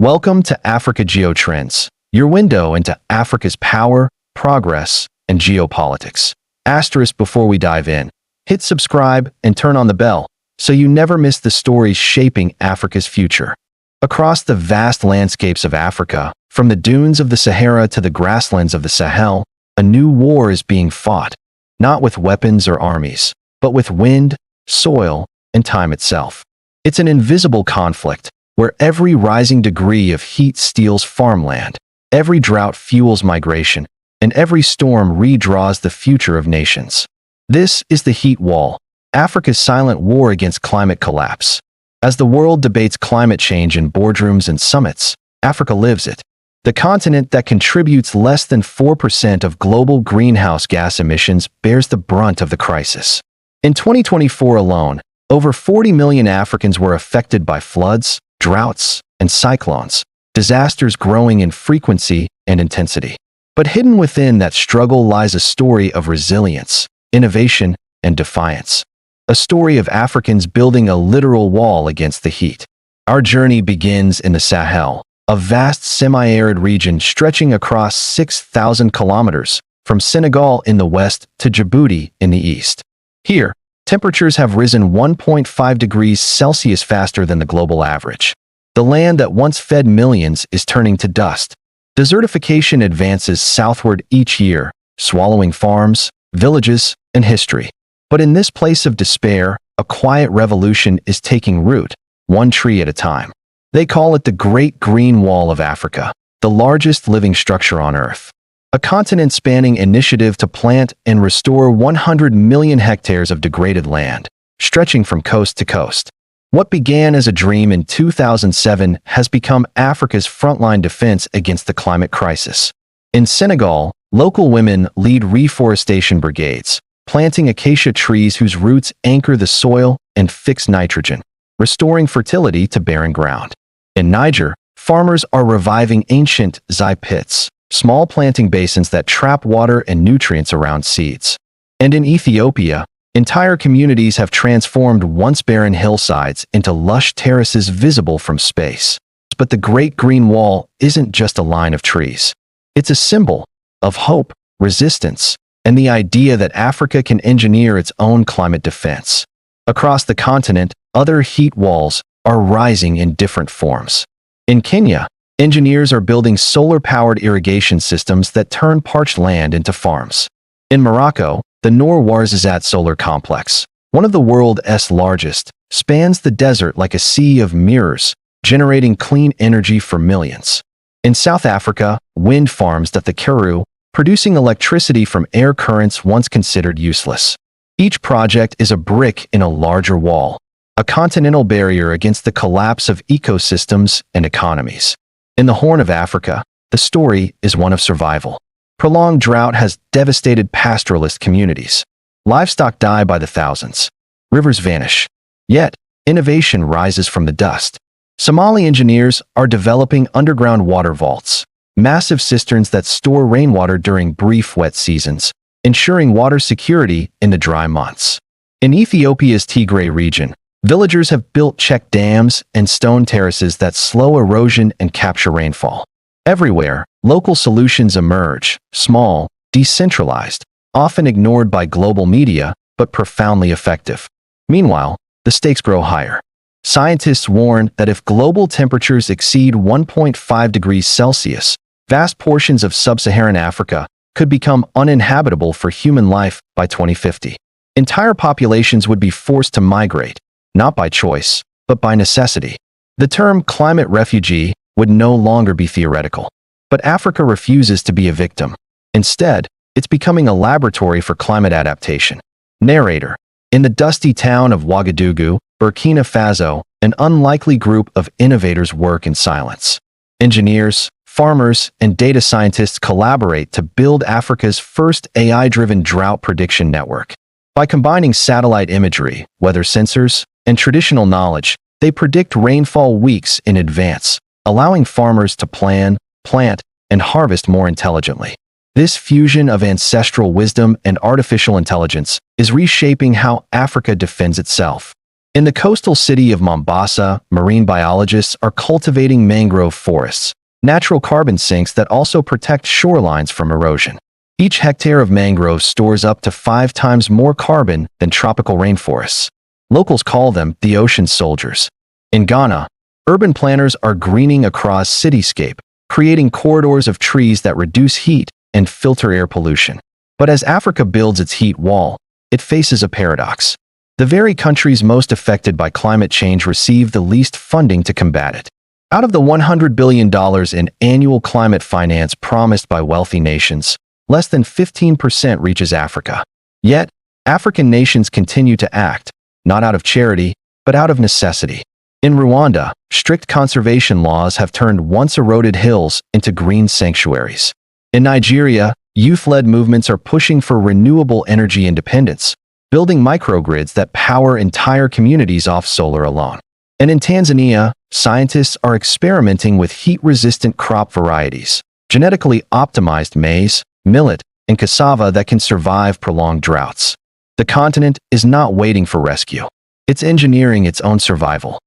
Welcome to Africa Geotrends, your window into Africa's power, progress, and geopolitics. Asterisk before we dive in, hit subscribe and turn on the bell so you never miss the stories shaping Africa's future. Across the vast landscapes of Africa, from the dunes of the Sahara to the grasslands of the Sahel, a new war is being fought, not with weapons or armies, but with wind, soil, and time itself. It's an invisible conflict, where every rising degree of heat steals farmland, every drought fuels migration, and every storm redraws the future of nations. This is the heat wall, Africa's silent war against climate collapse. As the world debates climate change in boardrooms and summits, Africa lives it. The continent that contributes less than 4% of global greenhouse gas emissions bears the brunt of the crisis. In 2024 alone, over 40 million Africans were affected by floods, droughts, and cyclones, disasters growing in frequency and intensity. But hidden within that struggle lies a story of resilience, innovation, and defiance. A story of Africans building a literal wall against the heat. Our journey begins in the Sahel, a vast semi-arid region stretching across 6,000 kilometers, from Senegal in the west to Djibouti in the east. Here, temperatures have risen 1.5 degrees Celsius faster than the global average. The land that once fed millions is turning to dust. Desertification advances southward each year, swallowing farms, villages, and history. But in this place of despair, a quiet revolution is taking root, one tree at a time. They call it the Great Green Wall of Africa, the largest living structure on Earth. A continent-spanning initiative to plant and restore 100 million hectares of degraded land, stretching from coast to coast. What began as a dream in 2007 has become Africa's frontline defense against the climate crisis. In Senegal, local women lead reforestation brigades, planting acacia trees whose roots anchor the soil and fix nitrogen, restoring fertility to barren ground. In Niger, farmers are reviving ancient zai pits, small planting basins that trap water and nutrients around seeds. And in Ethiopia, entire communities have transformed once barren hillsides into lush terraces visible from space. But the Great Green Wall isn't just a line of trees. It's a symbol of hope, resistance, and the idea that Africa can engineer its own climate defense. Across the continent, other heat walls are rising in different forms. In Kenya, engineers are building solar-powered irrigation systems that turn parched land into farms. In Morocco, the Noor Ouarzazate Solar Complex, one of the world's largest, spans the desert like a sea of mirrors, generating clean energy for millions. In South Africa, wind farms at the Karoo, producing electricity from air currents once considered useless. Each project is a brick in a larger wall, a continental barrier against the collapse of ecosystems and economies. In the Horn of Africa, the story is one of survival. Prolonged drought has devastated pastoralist communities. Livestock die by the thousands. Rivers vanish. Yet, innovation rises from the dust. Somali engineers are developing underground water vaults, massive cisterns that store rainwater during brief wet seasons, ensuring water security in the dry months. In Ethiopia's Tigray region, villagers have built check dams and stone terraces that slow erosion and capture rainfall. Everywhere, local solutions emerge, small, decentralized, often ignored by global media, but profoundly effective. Meanwhile, the stakes grow higher. Scientists warn that if global temperatures exceed 1.5 degrees Celsius, vast portions of sub-Saharan Africa could become uninhabitable for human life by 2050. Entire populations would be forced to migrate, not by choice, but by necessity. The term climate refugee would no longer be theoretical. But Africa refuses to be a victim. Instead, it's becoming a laboratory for climate adaptation. Narrator. In the dusty town of Ouagadougou, Burkina Faso, an unlikely group of innovators work in silence. Engineers, farmers, and data scientists collaborate to build Africa's first AI-driven drought prediction network. By combining satellite imagery, weather sensors, and traditional knowledge, they predict rainfall weeks in advance, allowing farmers to plan, plant, and harvest more intelligently. This fusion of ancestral wisdom and artificial intelligence is reshaping how Africa defends itself. In the coastal city of Mombasa, marine biologists are cultivating mangrove forests, natural carbon sinks that also protect shorelines from erosion. Each hectare of mangrove stores up to 5 times more carbon than tropical rainforests. Locals call them the ocean soldiers. In Ghana, urban planners are greening across cityscape, creating corridors of trees that reduce heat and filter air pollution. But as Africa builds its heat wall, it faces a paradox. The very countries most affected by climate change receive the least funding to combat it. Out of the $100 billion in annual climate finance promised by wealthy nations, less than 15% reaches Africa. Yet, African nations continue to act, not out of charity, but out of necessity. In Rwanda, strict conservation laws have turned once eroded hills into green sanctuaries. In Nigeria, youth-led movements are pushing for renewable energy independence, building microgrids that power entire communities off solar alone. And in Tanzania, scientists are experimenting with heat-resistant crop varieties, genetically optimized maize, millet, and cassava that can survive prolonged droughts. The continent is not waiting for rescue. It's engineering its own survival.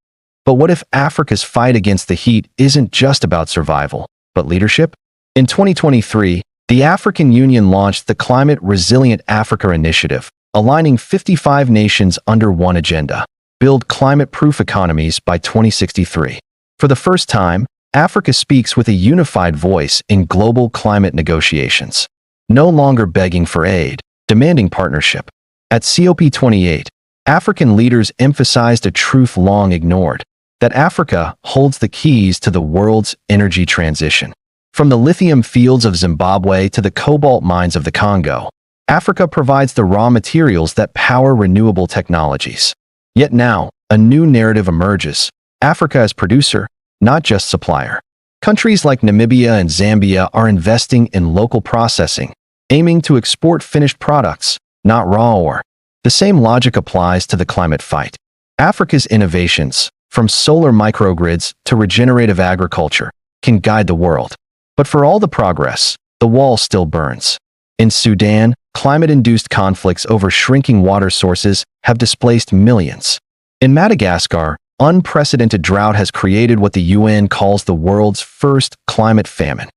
But what if Africa's fight against the heat isn't just about survival, but leadership? In 2023, the African Union launched the Climate Resilient Africa Initiative, aligning 55 nations under one agenda: build climate-proof economies by 2063. For the first time, Africa speaks with a unified voice in global climate negotiations, no longer begging for aid, demanding partnership. At COP28, African leaders emphasized a truth long ignored, that Africa holds the keys to the world's energy transition. From the lithium fields of Zimbabwe to the cobalt mines of the Congo, Africa provides the raw materials that power renewable technologies. Yet now, a new narrative emerges: Africa as producer, not just supplier. Countries like Namibia and Zambia are investing in local processing, aiming to export finished products, not raw ore. The same logic applies to the climate fight. Africa's innovations, from solar microgrids to regenerative agriculture, can guide the world. But for all the progress, the wall still burns. In Sudan, climate-induced conflicts over shrinking water sources have displaced millions. In Madagascar, unprecedented drought has created what the UN calls the world's first climate famine.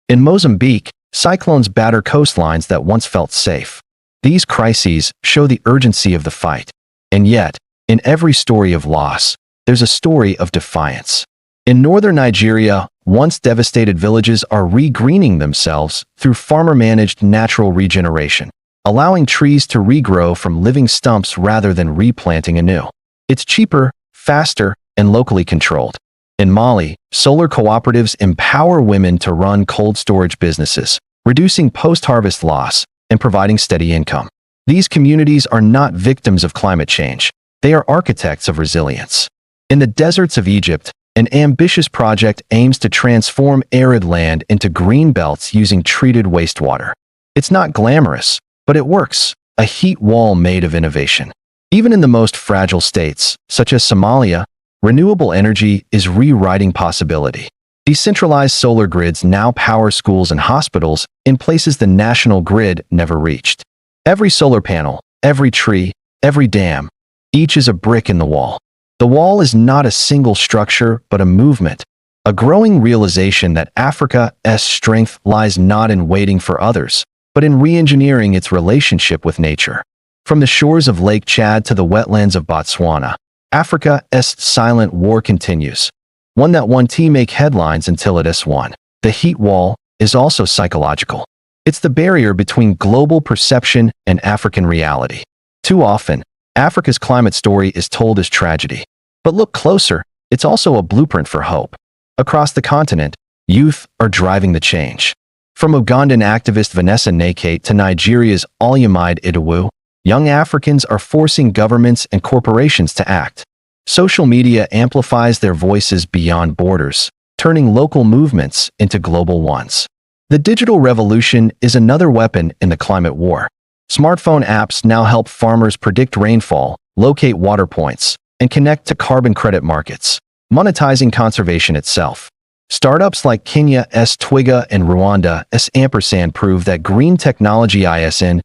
In Mozambique, cyclones batter coastlines that once felt safe. These crises show the urgency of the fight. And yet, in every story of loss, there's a story of defiance. In northern Nigeria, once devastated villages are re-greening themselves through farmer-managed natural regeneration, allowing trees to regrow from living stumps rather than replanting anew. It's cheaper, faster, and locally controlled. In Mali, solar cooperatives empower women to run cold storage businesses, reducing post-harvest loss and providing steady income. These communities are not victims of climate change. They are architects of resilience. In the deserts of Egypt, an ambitious project aims to transform arid land into green belts using treated wastewater. It's not glamorous, but it works, a heat wall made of innovation. Even in the most fragile states, such as Somalia, renewable energy is rewriting possibility. Decentralized solar grids now power schools and hospitals in places the national grid never reached. Every solar panel, every tree, every dam, each is a brick in the wall. The wall is not a single structure, but a movement, a growing realization that Africa's strength lies not in waiting for others, but in re-engineering its relationship with nature. From the shores of Lake Chad to the wetlands of Botswana, Africa's silent war continues, one that won't make headlines until it is won. The heat wall is also psychological. It's the barrier between global perception and African reality. Too often, Africa's climate story is told as tragedy. But look closer, it's also a blueprint for hope. Across the continent, youth are driving the change. From Ugandan activist Vanessa Nakate to Nigeria's Oluyemide Idowu, young Africans are forcing governments and corporations to act. Social media amplifies their voices beyond borders, turning local movements into global ones. The digital revolution is another weapon in the climate war. Smartphone apps now help farmers predict rainfall, locate water points, and connect to carbon credit markets, monetizing conservation itself. Startups like Kenya's Twiga and Rwanda's Ampersand prove that green technology isn't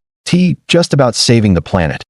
just about saving the planet.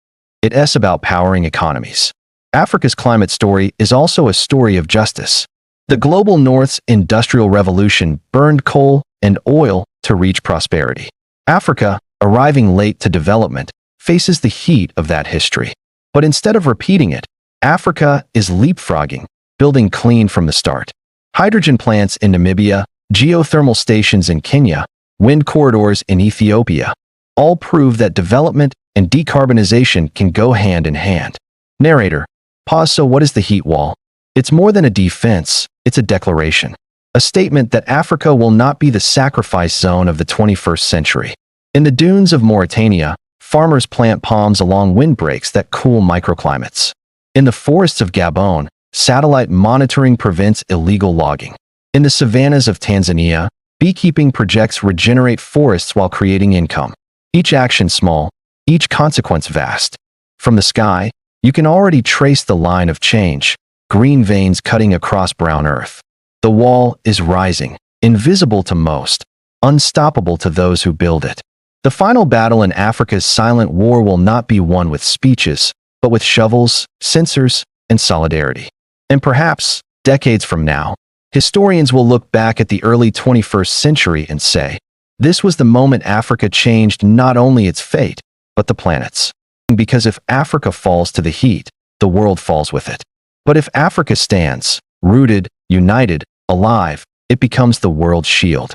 It's about powering economies. Africa's climate story is also a story of justice. The global North's industrial revolution burned coal and oil to reach prosperity. Africa, arriving late to development, faces the heat of that history. But instead of repeating it, Africa is leapfrogging, building clean from the start. Hydrogen plants in Namibia, geothermal stations in Kenya, wind corridors in Ethiopia, all prove that development and decarbonization can go hand in hand. Narrator, pause. So what is the heat wall? It's more than a defense, it's a declaration. A statement that Africa will not be the sacrifice zone of the 21st century. In the dunes of Mauritania, farmers plant palms along windbreaks that cool microclimates. In the forests of Gabon, satellite monitoring prevents illegal logging. In the savannas of Tanzania, beekeeping projects regenerate forests while creating income. Each action small, each consequence vast. From the sky, you can already trace the line of change, green veins cutting across brown earth. The wall is rising, invisible to most, unstoppable to those who build it. The final battle in Africa's silent war will not be won with speeches, but with shovels, sensors, and solidarity. And perhaps, decades from now, historians will look back at the early 21st century and say, this was the moment Africa changed not only its fate, but the planet's. Because if Africa falls to the heat, the world falls with it. But if Africa stands, rooted, united, alive, it becomes the world's shield.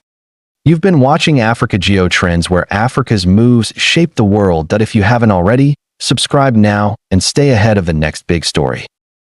You've been watching Africa Geotrends, where Africa's moves shape the world. That if you haven't already, subscribe now and stay ahead of the next big story.